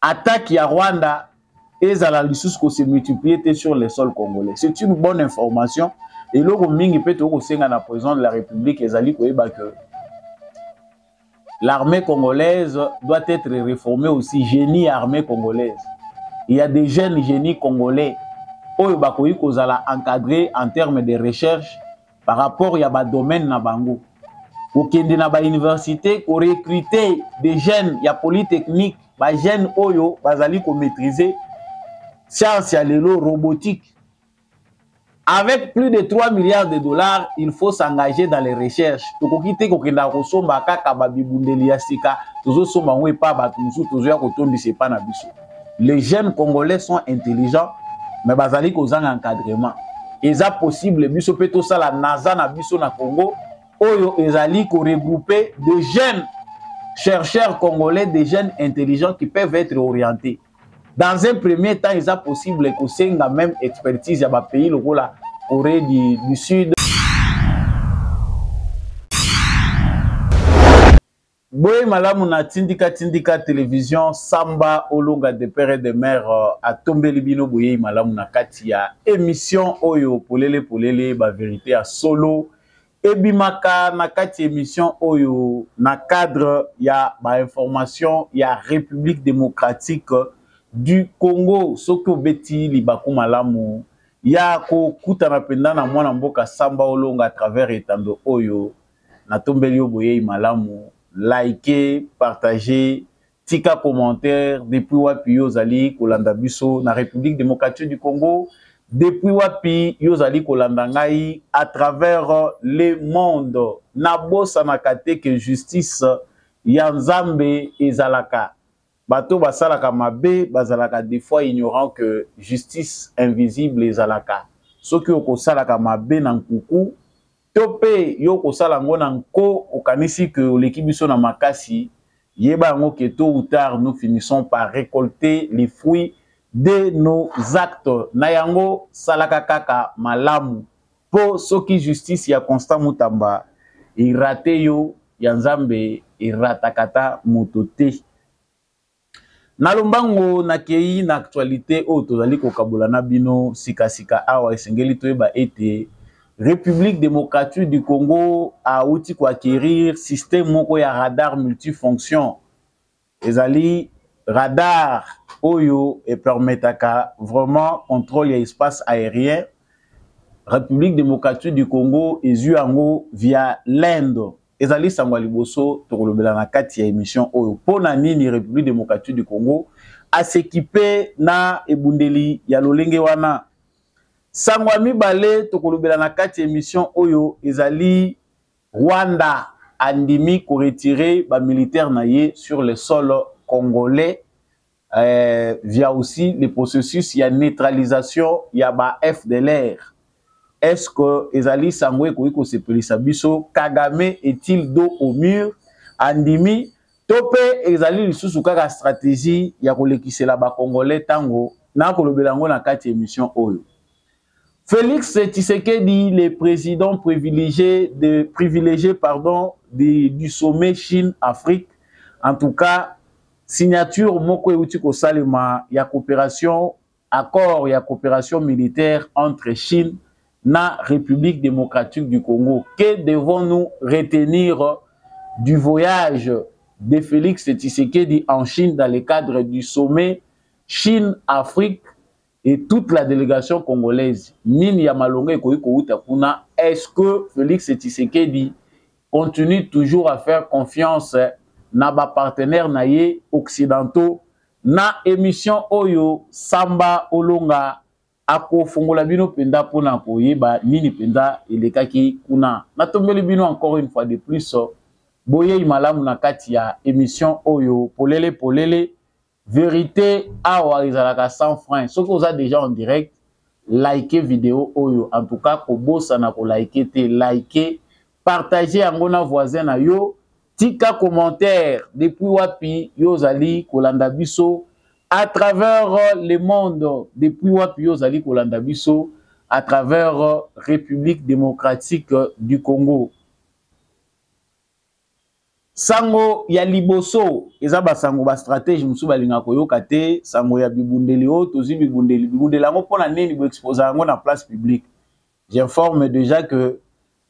attaque ya Rwanda ezala lisusu ko se multiplier sur le sol congolais. C'est une bonne information. Et là, mingi peut au senga na président de la République ezali koyeba que l'armée congolaise doit être réformée aussi, génie armée congolaise. Il y a des jeunes génies congolais oyo bakoyi kozala encadré en termes de recherche par rapport à ba domaine na bango. Okende na ba université ko recruter des jeunes ya polytechnique, ba jeunes oyo bazali ko maîtriser science ya lelo robotique. Avec plus de 3 milliards de dollars, il faut s'engager dans les recherches. Tokokite kokenda kosomba kaka ba bibundeli ya sika, tozo somba ngwe pa ba tumusu tozo ya kotondisa pa na biso. Les jeunes congolais sont intelligents, mais bazali kozanga encadrement. Eza possible biso peto sala NASA na biso na Congo, oyo ezali ko regrouper de jeunes chercheurs congolais, des jeunes intelligents qui peuvent être orientés. Dans un premier temps, il est possible que c'est la même expertise à pays, le la Corée du Sud. Boye malamu na tindika télévision Samba Olonga de père et de mère a tombé libino boye malamu na kati ya émission oyo polele ba vérité à solo ebimaka na kati émission oyo na cadre ya ba information ya République démocratique du Congo. Soko beti libaku malamu ya ko kutana penda na mwana mboka Samba Olonga à travers etando oyo na tombeli boye malamu. Likez, partagez, tika commentaire depuis wapi yozali kolanda biso na République démocratique du Congo, depuis wapi yozali kolanda ngai à travers le monde. Nabosa nakate que justice ya Nzambe ezalaka. Bato basalaka mabe bazalaka des fois ignorant que justice invisible ezalaka. Soki okosalaka mabe na nkuku tope yoko sala ngona nko okanisi que l'équipe biso na makasi yeba ngo que tôt ou tard nous finissons par récolter les fruits de nos actes na yango salaka kaka malamu po soki justice ya Constant Mutamba irate yo ya Nzambe iratakata motote na lombango na kei na actualité o tozali kokabula na bino sika awa esengeli toyeba ete République démocratique du Congo a outil pour acquérir système moko ya radar multifonction. Ezali radar oyo et permetaka vraiment contrôle ya espace aérien. République démocratique du Congo ezu yango via l'Inde. Ezali sangwa liboso tokolobela na kati ya émission oyo pona nini République démocratique du Congo a s'équiper na ebundeli ya lolenge wana. Sangwa mibale tokolobela na kati émission oyo ezali Rwanda andimi ko retirer ba militaire naye sur le sol congolais via aussi le processus ya neutralisation ya ba FDLR. Est-ce que ezali sangwe ko se pelisa biso Kagame est-il dos au mur andimi tope ezali lisusu kaka stratégie ya kolekisela ba congolais tango na kolobela ngo na kati émission oyo. Félix Tshisekedi, le président privilégié du sommet Chine-Afrique, en tout cas, signature moko euti ko salema ya coopération, accord ya coopération militaire entre Chine na République démocratique du Congo. Que devons-nous retenir du voyage de Félix Tshisekedi en Chine dans le cadre du sommet Chine-Afrique? Et toute la délégation congolaise, Nini Yamalonga et Koiko Utakuna, est-ce que Félix Tshisekedi continue toujours à faire confiance na ba partenaires naye occidentaux na émission Oyo Samba Olonga ako fongola bino penda pona koyeba nini penda elekaki kuna. Na tombeli bino encore une fois de plus boye malamu na kati ya émission Oyo polele vérité awa izalaka sans frein. Ce que vous avez déjà en direct, likez vidéo oyo. En tout cas, kobosa na ko liker te, likez, partagez angona voisin na yo, tika commentaire depuis wapi yo zali kolanda biso à travers le monde, depuis wapi yo zali kolanda biso à travers République démocratique du Congo. sango ya liboso eza basango ba stratégie musu balinga koyoka te sango ya bibundeli o tozi bibundeli yango pona nini bo exposer yango na place publique. J'informe déjà que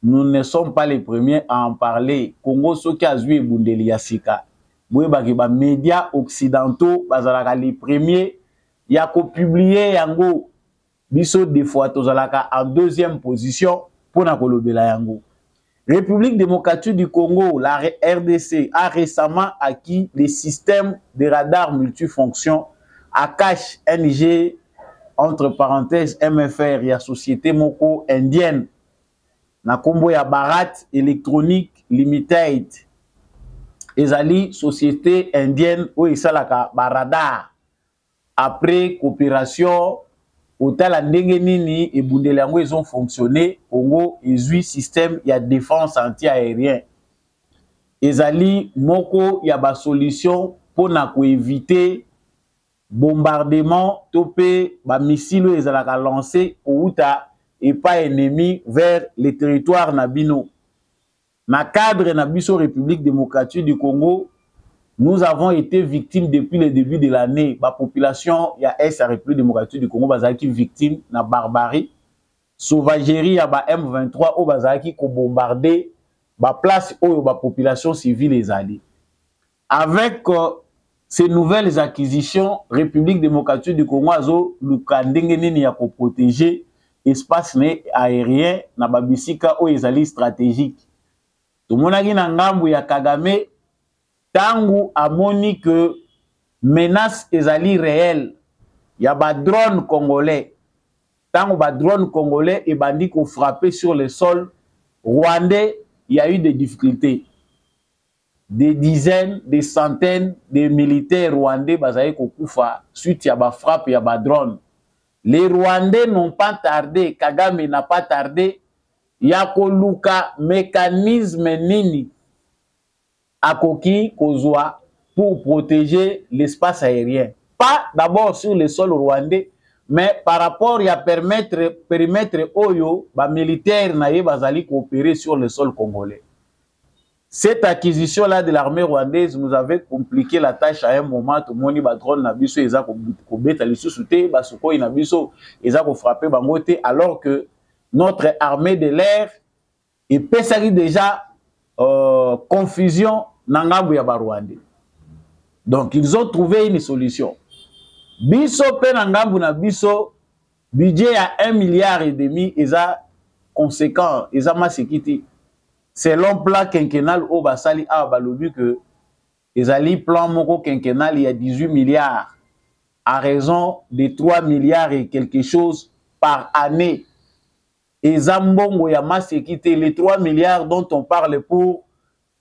nous ne sommes pas les premiers à en parler. Congo soki azui bundeli ya sika boye baki ba médias occidentaux bazalaka les premiers ya ko publier yango biso des fois tozalaka en deuxième position pona kolobela yango. République démocratique du Congo, la RDC, a récemment acquis les systèmes de radars multifonctions Akash NG, entre parenthèses MFR, et la société moko indienne. Na kombo ya Bharat Electronic Limited. Ezali société indienne où isalaka baradar. Après coopération, autant la ndenge nini et bundeli yango ils ont fonctionné Congo ezui système ya défense anti-aérien ezali moko ya ba solution pona ko éviter bombardement topé ba missile ezalaka lancé outa et pas ennemi vers les territoires nabino na cadre na biso République démocratique du Congo. Nous avons été victimes depuis le début de l'année. La population, il y a la République démocratique du Congo, bazaki victime de la barbarie, sauvagerie, il y a M23 au bazaki qui bombardé la place où la population civile est allée. Avec ces nouvelles acquisitions, République démocratique du Congo a protéger l'espace aérien na babisika où ils allaient stratégique. Tout le monde a dit na Kagame. Tangu amoni que menace ezali réelle, il y a ba drone congolais. Tangu ba drone congolais et bandi ko frapper sur le sol rwandais, il y a eu des difficultés. Des dizaines, des centaines de militaires rwandais bazaye ko kufa suite ya ba frappe ya ba drone. Les Rwandais n'ont pas tardé, Kagame n'a pas tardé, ya ko luka mécanisme nini Akoki Kozwa pour protéger l'espace aérien. Pas d'abord sur le sol rwandais, mais par rapport à permettre Oyo, les militaires naïe bazali coopérer sur le sol congolais. Cette acquisition-là de l'armée rwandaise nous avait compliqué la tâche à un moment. Tout le monde a drone nabiso eza ko beta le sous-souté, basoko inabiso eza ko frapper bangote, alors que notre armée de l'air est pesari déjà confusion nangambu ya Rwandais. Donc ils ont trouvé une solution. Biso pe nangambu na biso budget à 1,5 milliard eza conséquent, eza masekiti. Selon plan quinquennal au basali a balobi que ezali plan moko quinquennal il y a 18 milliards à raison de 3 milliards et quelque chose par année. Ezambongo ya masekiti, les 3 milliards dont on parle pour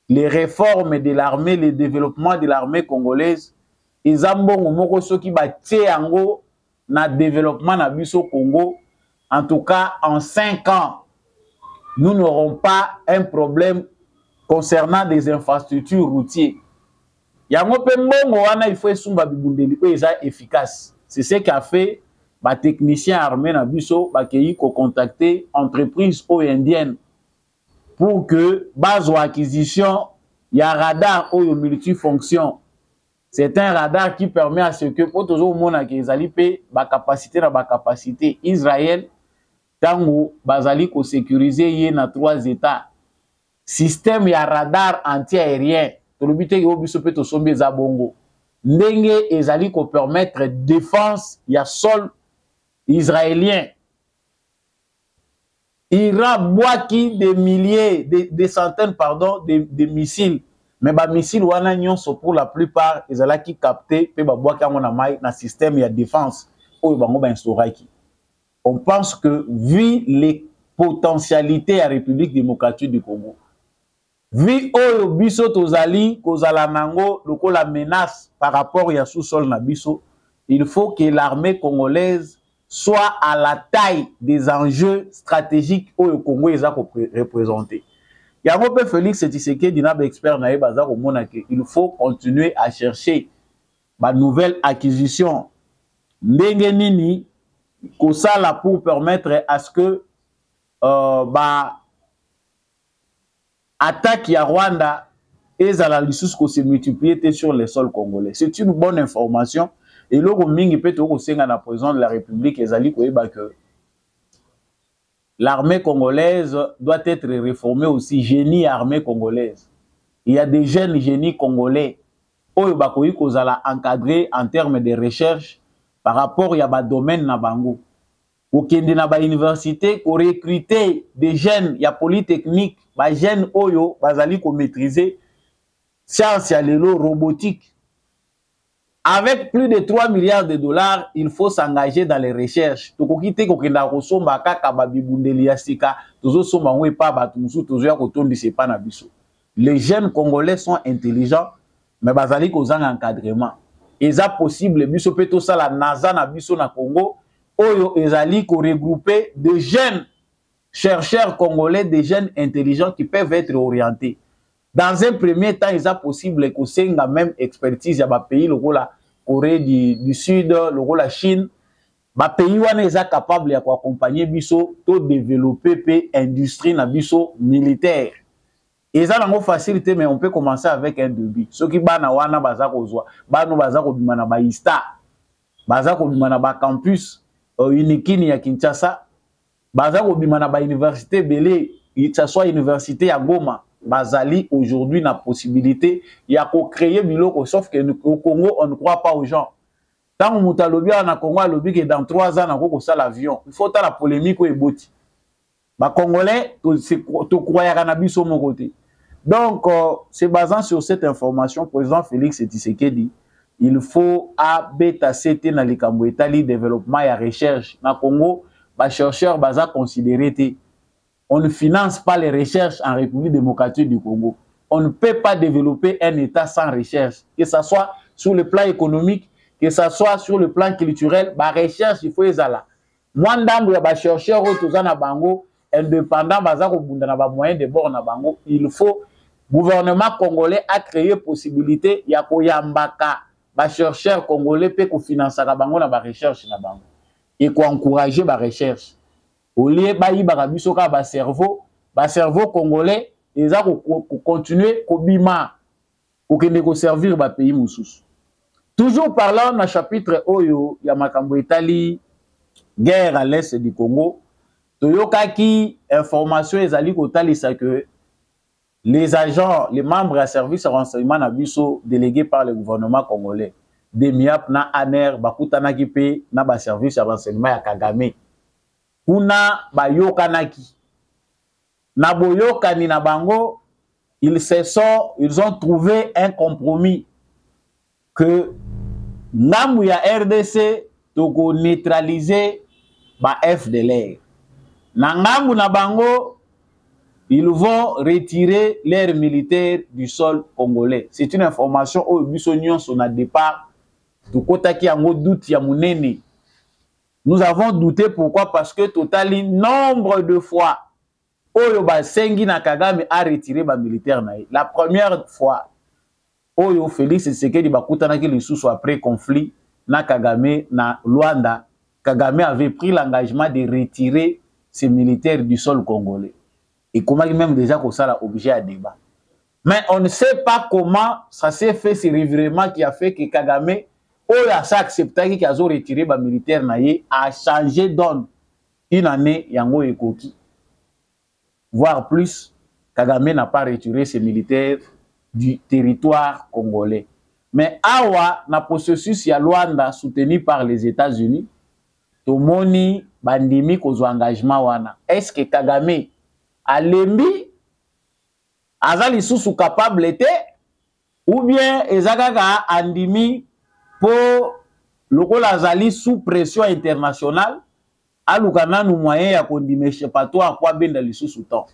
les réformes de l'armée, le développement de l'armée congolaise, ezambongo moko soki ba tie yango na développement na biso Congo, en tout cas en 5 ans, nous n'aurons pas un problème concernant des infrastructures routières. Yango pe mbongo wana il faut esumba bibundeli po eza efficace. C'est ce qu'a fait ba technicien armé na biso ba keyi ko contacter entreprise indienne pour que base acquisition il y a radar ou multifonction. C'est un radar qui permet à ce que pour toujours mona ke ezali pe ba capacité na ba capacité Israël tango bazali ko sécuriser ye na 3 états. Système ya radar anti-aérien. Tolobite yo biso pe to sombi za bongo. Ndenge ezali ko permettre défense ya sol israélien. Iran boaki des milliers, des centaines, pardon, de missiles. Mais les missiles wana nyonso pour la plupart ezala qui capté pe ba boaki ngona mai na système ya défense oyo bango ba instauraki. On pense que vu les potentialités à République démocratique du Congo, vu oyo biso tozali kozala nango lokola menace par rapport ya sous-sol na biso, il faut que l'armée congolaise soit à la taille des enjeux stratégiques où le Congo est représenté. Yango pe Félix Tshisekedi na expert na baza ko mona que il faut continuer à chercher ba nouvelle acquisition ndenge nini ko sala pour permettre à ce que ba attaque ya Rwanda et la ressource qui se multiplier sur les sols congolais. C'est une bonne information. Et là, mingi peut au sein de la présidence de la République, que l'armée congolaise doit être réformée aussi, génie armée congolaise. Il y a des jeunes génies congolais qui sont encadrés en termes de recherche par rapport à domaine na bango. Au Kende na ba université, pour recruter des jeunes, il y a polytechnique, ba jeunes oyo bazali ko maîtriser science ya lelo robotique. Avec plus de 3 milliards de dollars, il faut s'engager dans les recherches. Tokokite kokenda kosomba kaka babibundeli ya sika, tozo somba ngwe pa batu musu tozo ya kotondi sepa na biso. Les jeunes congolais sont intelligents, mais bazali kozanga encadrement. Eza possible biso peto sala NASA na biso na Congo, oyo ezali ko regrouper de jeunes chercheurs congolais, des jeunes intelligents qui peuvent être orientés. Dans un premier temps, il est possible que c'est la même expertise. Il y a des pays, le Corée du Sud, la Chine, les pays qui sont capables d'accompagner biso, de développer l'industrie militaire. Et ça, c'est facilité, mais on peut commencer avec un début. Ceux qui sont wana baza kozwa, bano baza ko bimana ba ISTA, baza ko bimana ba campus Unikini ya Kinshasa, baza ko bimana ba université belé, que ce soit université à Goma. Bazali aujourd'hui la possibilité il y a créer biloko, sauf que au Congo on ne croit pas aux gens. Tant que Moutalobi en Congo lobi que dans 3 ans on a ça l'avion. Il faut la polémique et boti. Ba Congolais to croire na biso mon côté. Donc c'est basant sur cette information président Félix Tshisekedi, il faut bêta CT na likambo etali développement et recherche na Congo, ba chercheurs baza considéré. On ne finance pas les recherches en République démocratique du Congo. On ne peut pas développer un État sans recherche, que ce soit sur le plan économique, que ce soit sur le plan culturel. La recherche, il faut y aller. Moi, il y a des chercheurs indépendants, moyens de bord na bango. Il faut, le gouvernement congolais a créé possibilité, il y a des chercheurs congolais qui financent la recherche et qui encouragent la recherche. Au lieu de cerveau congolais, ils ont continué à servir le pays. Toujours parlant dans le chapitre Oyo, il y a Makambo Itali, guerre à l'est du Congo. Toyokaki, information, que les agents, les membres de service de renseignement nabiso délégués par le gouvernement congolais, des MIAP na ANER, Bakutana Kipe, na ba service de renseignement ya Kagame. Kuna bayokanaki. Na boyokani na bango, ils ont trouvé un compromis que namu ya RDC toko neutraliser ba FDLR. Na ngambu na bango, ils vont retirer l'air militaire du sol congolais. C'est une information au Bissonion son a départ. Tukotaki yango doute ya munene. Nous avons douté, pourquoi? Parce que Totali, nombre de fois, Oyo Sengi na Kagame a retiré les militaires. La première fois, Oyo Félix Tshisekedi Bakutanaki le sous après conflit, na Kagame, na Luanda, Kagame avait pris l'engagement de retirer ses militaires du sol congolais. Et comment même déjà que ça l'a obligé à débat. Mais on ne sait pas comment ça s'est fait, ce revirement qui a fait que Kagame, Oyo a accepté qu'il a retiré les militaires, a changé donne une année, yango ekoki. Voire plus, Kagame n'a pas retiré ses militaires du territoire congolais. Mais awa, na processus ya Luanda soutenu par les États-Unis, tomoni bandimi kozo engagement wana. Est-ce que Kagame a lembi azali susu capable était ou bien ezakaka andimi pour le azali sous pression internationale alukana nou moyen ya kondimeshe pato a quoi benda li sous temps.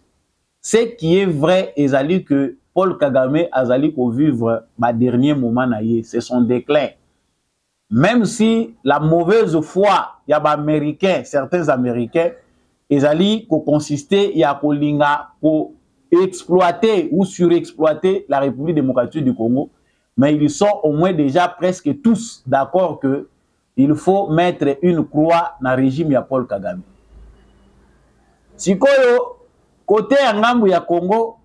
Ce qui est vrai ezali que Paul Kagame azali ko vivre ma dernier moment na ye, c'est son déclin. Même si la mauvaise foi y a ba américains, certains américains ezali ko consister ya ko linga pour exploiter ou surexploiter la République démocratique du Congo, mais ils sont au moins déjà presque tous d'accord que il faut mettre une croix dans le régime de Paul Kagame. Si côté Angambu ya Congo,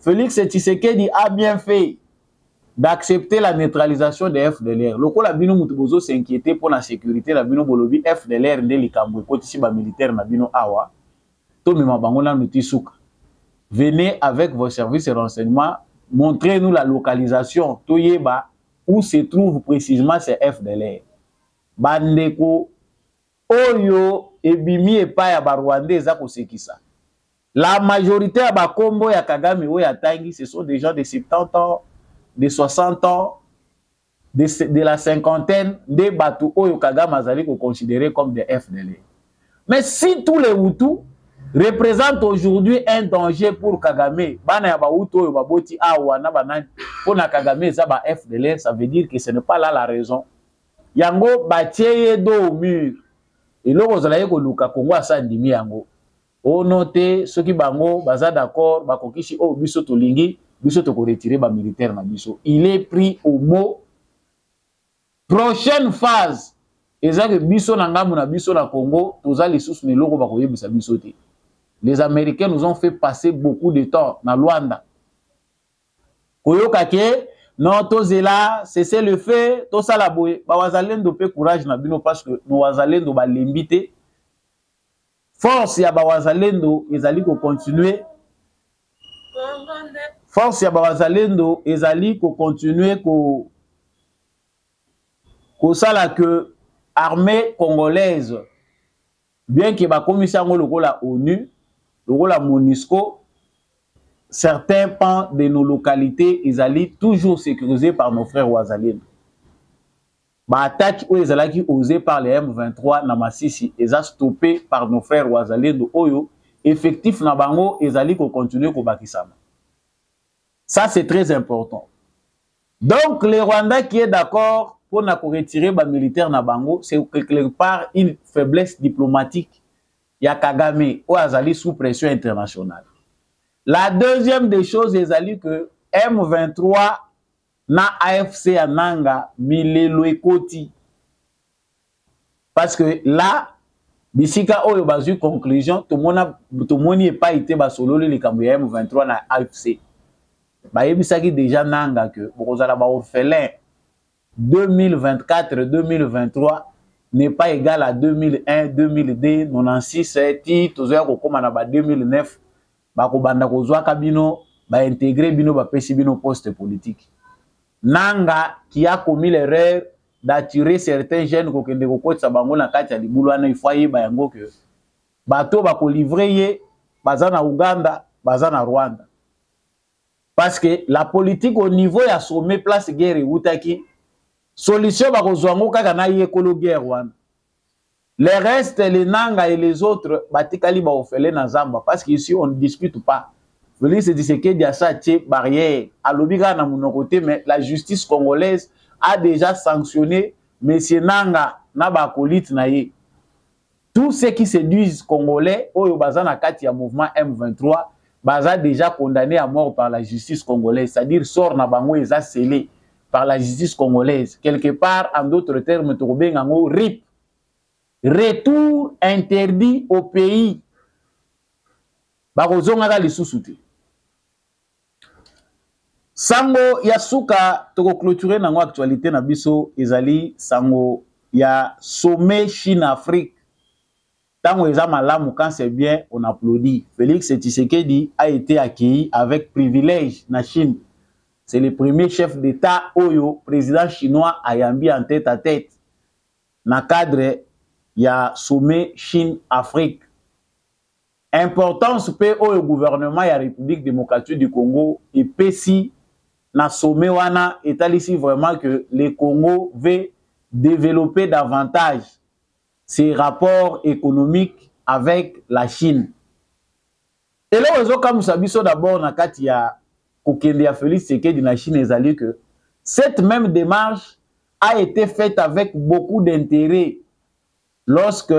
Félix Tshisekedi a bien fait d'accepter la neutralisation des FDLR. Le la bino mutubozo s'inquiétait pour la sécurité la bino bolobi FDLR de likambo kotisi ba militaire na bino awa. To mema bango na nutisuka. Venez avec vos services et renseignements, montrez-nous la localisation toyeba où se trouve précisément ces FDLR. Bandeko oyo ebimi epa ya ba Rwandais eza kosekisa. La majorité ya ba kombo ya Kagame oyo atangi ce sont des gens de 70 ans, de 60 ans, de la cinquantaine, des bateaux oyo Kagame azali ko considérer comme des FDLR. Mais si tous les Hutus représentent aujourd'hui un danger pour Kagame, bana ya ba Hutu oyo baboti awa na banani pona Kagame za ba FDLR, ça veut dire que ce n'est pas là la raison. Yango batieye do au mur. Et là ozalaye ko luka Kongo asa ndimi yango. O noté ceux qui bango baza d'accord bakokisi o biso tolingi biso to ko retirer ba militaire na biso. Il est pris au mot. Prochaine phase ezake biso na ngamu na biso na Congo toza lisusu ne loko bakoyebisa biso te. Les Américains nous ont fait passer beaucoup de temps na Luanda. Koyoka ke non tozela cesser le feu to sala boye ba wazalendo pe courage na bino parce que no wazalendo ba lembite. Force ya ba wazalendo ezali ko continuer. Force ya ba wazalendo ezali ko continuer ko sala que armée congolaise bien que ba commission ngolo la ONU, la MONUSCO, certains pans de nos localités ezali toujours sécurisés par nos frères wazalendo. Ba attaque ou ezalaki osé par les M23 na Masisi eza stoppé par nos frères wazalendo oyo effectif na bango ezali ko continuer ko bakisama. Ça c'est très important. Donc les Rwandais qui est d'accord pour na ko retirer ba militaire na bango, c'est quelque part une faiblesse diplomatique ya Kagame ou azali sous pression internationale. La deuxième des choses ezali que M23 na AFC ananga milelo ekoti. Parce que là, bisika oyo bazu conclusion, tout le monde n'est pas été basololi les kambo ya M23 na AFC. Ba yebisaki déjà nanga que bokozala ba orphelin 2024-2023 n'est pas égal à 2001, 2002, 96, ti tozoya kokoma na ba 2009 ba ko banda kozwa kabino ba intégrer bino ba pesi bino poste politique. Nanga qui a commis l'erreur d'attirer certains jeunes kokende kokotsa bango na kati ya libulu wana ifaye ba yango que bato ba ko livrer ye baza na Uganda, baza na Rwanda. Parce que la politique au niveau ya sommet place guerre utaki solution ba kozwango kaka na yekolo guerre wana. Les restes, les Nanga et les autres, batikali ba ofele na Zamba parce qu'ici on ne discute pas. Félix Tshisekedi a sa barrière à l'obiga na mon côté, mais la justice congolaise a déjà sanctionné monsieur Nanga na ba acolyte na ye. Tous ceux qui se disent congolais oyo baza na kati ya mouvement M23 baza déjà condamnés à mort par la justice congolaise, c'est-à-dire sort na bango eza scellé par la justice congolaise. Quelque part, en d'autres termes, tobengango RIP. Retour interdit au pays. Bakozonga lisusu te. Sango ya suka toko clôturer nango actualité na biso ezali sango ya sommet Chine-Afrique. Tango eza malamu quand c'est bien, on applaudit. Félix Tshisekedi a été accueilli avec privilège na Chine. C'est le premier chef d'État oyo président chinois ayambi en tête à tête. Na cadre ya sommet Chine-Afrique. Importance pe oyo gouvernement ya République démocratique du Congo et pesi na sommet wana etalisi vraiment que le Congo veut développer davantage ses rapports économiques avec la Chine. Et là ozo kamusa biso d'abord na kati ya kokende ya Félix Tshisekedi na Chine ezali que cette même démarche a été faite avec beaucoup d'intérêt lorsque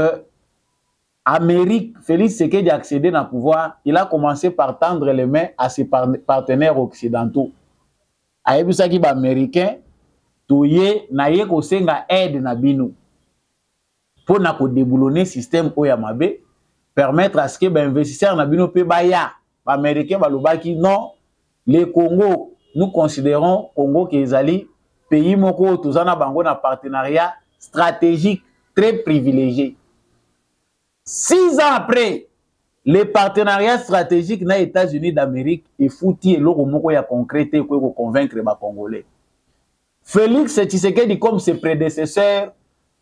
Amérique, Félix Tshisekedi a accédé au pouvoir, il a commencé par tendre les mains à ses partenaires occidentaux. Aïbisaki ba américain, touye na ye ko senga aide na bino. Pour na ko déboulonner système oyamabe, permettre à ce que ba investisseurs na bino pe baya, ba américain ba lobaki non, Le Congo, nous considérons Congo qu'Ezali, pays moko tozana bango na partenariat stratégique très privilégié. 6 ans après, le partenariat stratégique na États-Unis d'Amérique et fouti et loko moko ya concrété pour convaincre les Congolais. Félix Tshisekedi comme ses prédécesseurs,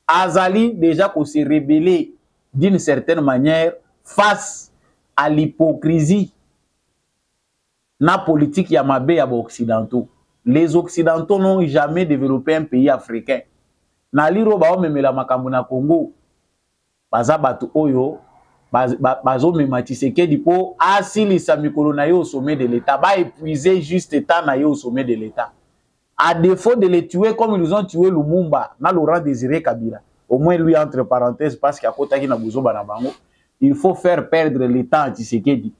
Azali déjà qu'on s'est rébellé d'une certaine manière face à l'hypocrisie na politique ya mabe ya occidentaux. Les occidentaux n'ont jamais développé un pays africain. Na liro ba omemela makambo na Congo. Baza batu oyo bazo mema Tshisekedi po asilisa mikolo na yo au sommet de l'État, ba épuiser juste état na yo au sommet de l'État. À défaut de les tuer comme ils ont tué Lumumba, na Laurent Désiré Kabila. Au moins lui entre parenthèses parce qu'il y a kotaki na buzo bana bango, il faut faire perdre l'État à Tshisekedi.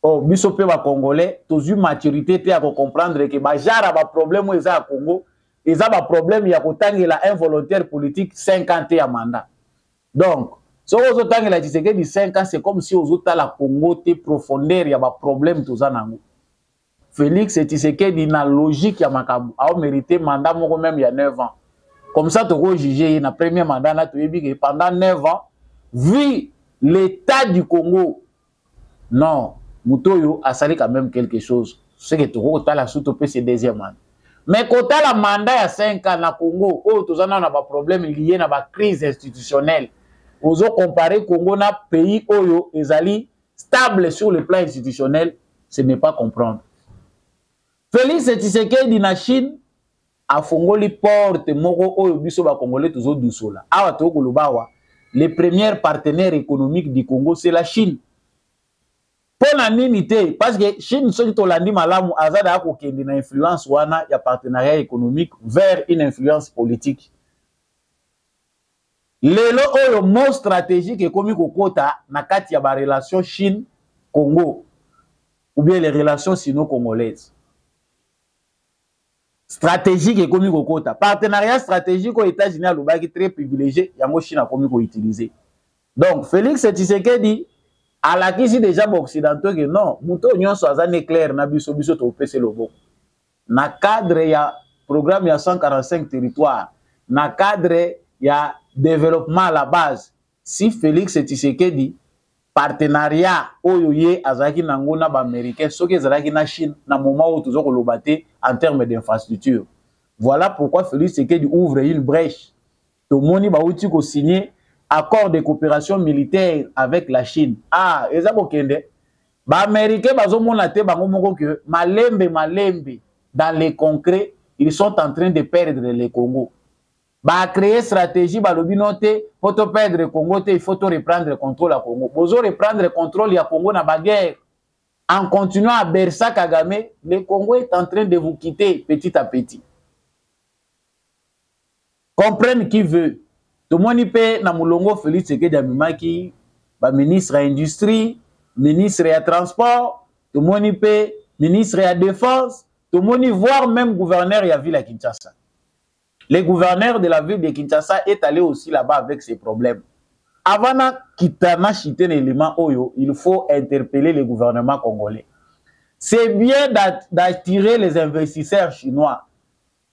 Oh, biso pe ba Congolais, tous eu maturité te à comprendre que ba jara ba problème eza à Congo, eza ba problème ya kotangela involontaire politique 50 ya mandat. Donc, si vous avez la Tshisekedi 5 ans, c'est comme si vous avez la Congo te profondeur, il y a des problèmes tout ça. Félix Tshisekedi na logique ya makabu, a mérité mandat même il y a 9 ans. Comme ça, tu as jugé na premier mandat pendant 9 ans, vu l'état du Congo. Non, Moutoyo a sali quand même quelque chose. C'est que tu as la sous-topé c'est deuxième mandat. Mais quand tu as le mandat il y a 5 ans na Congo, oh, tout ça on a des problèmes liés à la crise institutionnelle. Vous comparez Congo na pays oyo ezali stable sur le plan institutionnel, ce n'est pas comprendre. Félix Tshisekedi na Chine a fongoli porte moko oyo biso ba Congolais toujours dousola. Awa to kolobawa, les premiers partenaires économiques du Congo c'est la Chine. Pour la minité, parce que Chine soki to landi malamu azada ako kende na influence wana ya partenariat économique vers une influence politique. Lelo oyo mot stratégique ekomi kokota na kati ya ba relation Chine Congo ou bien les relations sino-congolaises. Stratégique ekomi kokota partenariat stratégique aux États-Unis à lobaki très privilégié yango Chine akomi ko utiliser. Donc Félix Tshisekedi a l'acquis déjà occidentaux que non muto nyonso azane clair na biso biso to pese lobo. Na cadre ya programme ya 145 territoires, na cadre ya développement à la base, si Félix Tshisekedi partenariat oyo ye azaki nango na ba américain soki ezalaki na Chine na moment où toujours kolobate en termes d'infrastructure. Voilà pourquoi Félix Tshisekedi ouvre une brèche. Tout le monde ba outi ko signer accord de coopération militaire avec la Chine. Ah, ezako kende ba américain bazo mona te bango moko que malembe dans les concrets, ils sont en train de perdre le Congo. Bah créer stratégie bah lobi noté faut te perdre le Congo il faut te reprendre le contrôle à Congo. Bozo reprendre le contrôle ya Congo na baguerre. En continuant à bercer Kagame, le Congo est en train de vous quitter petit à petit. Comprenne qui veut. Tout le monde peut na mulongo Félix Tshisekedi amimaki ba ministre à industrie, ministre à transport, tout le monde peut ministre à défense, tout le monde voire même gouverneur ya ville à Kinshasa. Le gouverneur de la ville de Kinshasa est allé aussi là-bas avec ses problèmes. Avant de quitter un élément oyo, il faut interpeller le gouvernement congolais. C'est bien d'attirer les investisseurs chinois,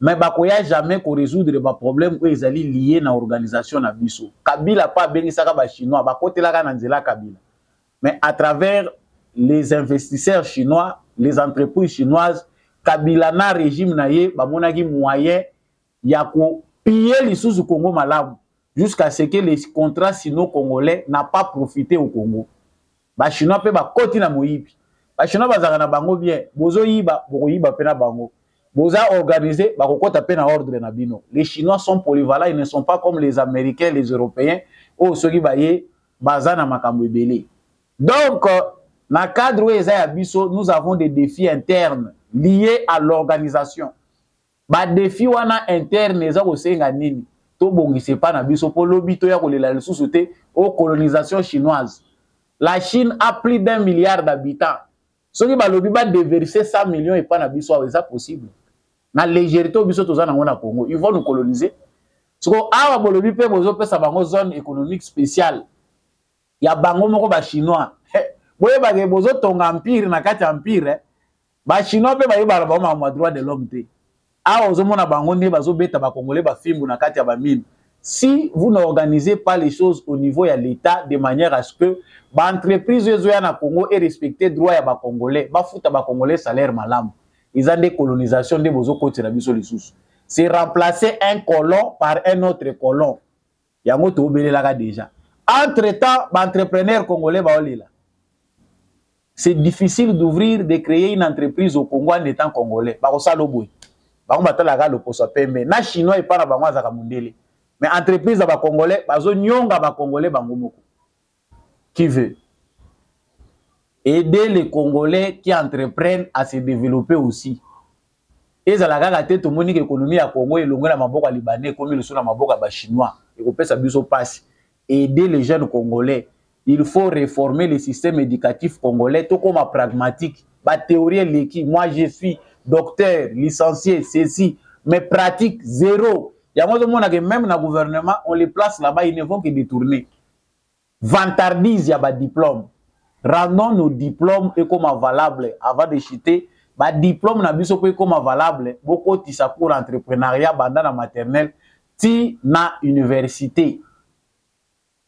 mais il n'y a jamais qu'on résoudre les problèmes où ils sont liés à l'organisation de Bisso. Kabila pas bien les chinois, Kabila. Mais à travers les investisseurs chinois, les entreprises chinoises, Kabila na régime naie, bamonaki moyen ya ko piller les sous au Congo malamu jusqu'à ce que les contrats sino-congolais n'a pas profité au Congo. Ba chinois pe ba koti na moyibi. Ba chinois bazaka na bango bien. Bozo yiba, boko yiba pe na bango. Boza organisé, ba kokota pe na ordre na bino. Les Chinois sont polyvalents, ils ne sont pas comme les Américains, les Européens. Oh soki ba ye baza na makambo ebele. Donc na cadre où eza biso, nous avons des défis internes liés à l'organisation. Ba défi wana interne eza ko senga nini to bongise pa na biso po lobito ya kolela lisusu te au colonisation chinoise. La Chine a plus d'1 milliard d'habitants. Soki ba lobi ba déverser 100 millions et pas na biso c'est possible. Na légèreté biso toza nango na Congo, ils vont nous coloniser. Soko awa bolobi pe bozo pesa bango zone économique spéciale. Ya bango moko ba chinois. Boye ba bozo tonga empire na kati empire. Ba chinois pe ba yeba ba ma droit de l'homme te. Ah ozomona bango nde bazobeta ba congolais ba fimbu na kati ya ba mine. Si vous n'organisez pas les choses au niveau de l'État de manière à ce que l'entreprise na Congo ait respecté droit ya ba congolais, ba futa ba congolais salaire malamu. Ils ont des colonisations de bozo côté la biso les sous. C'est remplacer un colon par un autre colon. Yango to belela déjà. Entre-temps, ba entrepreneur congolais ba olela. C'est difficile d'ouvrir, de créer une entreprise au Congo en étant congolais. Ba ko salo boy. Ba ko batala ga loposo pembe. Na chinois et pas na bango za ka mundele. Mais entreprise à Congolais, bazo nyonga ba Congolais bango moko. Qui veut aider les Congolais qui entreprennent à se développer aussi. Et ça la gâté tout monde économie à Congo et longue la maboka libanais comme le sont la maboka ba chinois. Et qu'on peut s'abuser au passe. Aider les jeunes Congolais. Il faut réformer le système éducatif congolais tout comme pragmatique. Ba théorie l'équipe. Moi je suis docteur, licencié, ceci, mais pratique zéro. Il y a même dans le gouvernement, on les place là-bas, ils ne vont que détourner. Vantardise, il y a des diplômes. Rendons nos diplômes et comme valables avant de chuter. Les diplômes na biso comme valables. Beaucoup de ça pour l'entrepreneuriat, dans la maternelle, ti na université.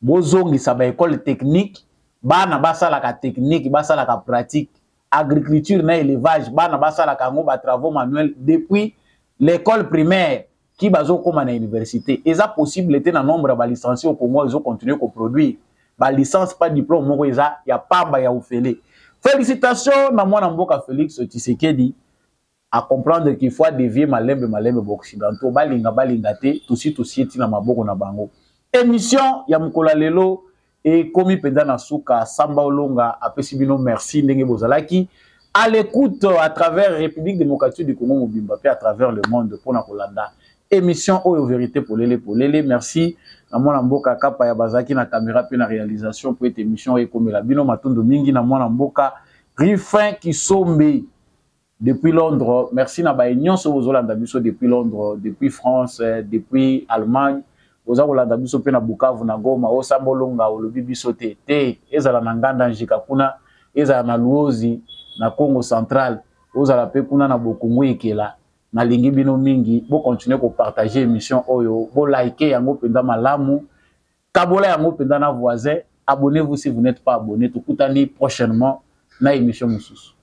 Bozongi ça ba école technique, bana basa la technique, basa la pratique, agriculture na élevage, bana basa la kango ba travaux manuels depuis l'école primaire. Qui bazo comme à l'université. Et ça possible était dans nombre de licenciés au Congo, ils ont continué à produire. Ba licence pas diplôme, il y a pas ba ya oufélé. Félicitations na moi Mboka Félix Tshisekedi à comprendre qu'il faut dévier malembe occidentaux balinga te tout eti na maboko na bango. Émission ya mkola lelo et komi penda na suka Samba Olonga apesi bino merci ndenge bozalaki à l'écoute à travers République démocratique du Congo Mobimba puis à travers le monde pour na kolanda. Émission Oyo Vérité pour les merci na mwana mboka kapa ya bazaki na caméra puis na réalisation pour cette émission et comme la bino matondo mingi na mwana mboka Rifin qui sombe depuis Londres. Merci na ba union so bozolanda biso depuis Londres, depuis France, depuis Allemagne. Bozolanda biso pe na Bukavu na Goma, o Sambolonga olobi biso te ezala na nganda njika kuna, ezala na Luozi na Congo Central, ozala pe kuna na Bokongo ekela. Na lingi bino mingi, bo continuer ko partager émission oyo, bo liker yango penda malamu, kabola yango penda na voisin, abonnez-vous si vous n'êtes pas abonné, tukutani prochainement na émission mususu.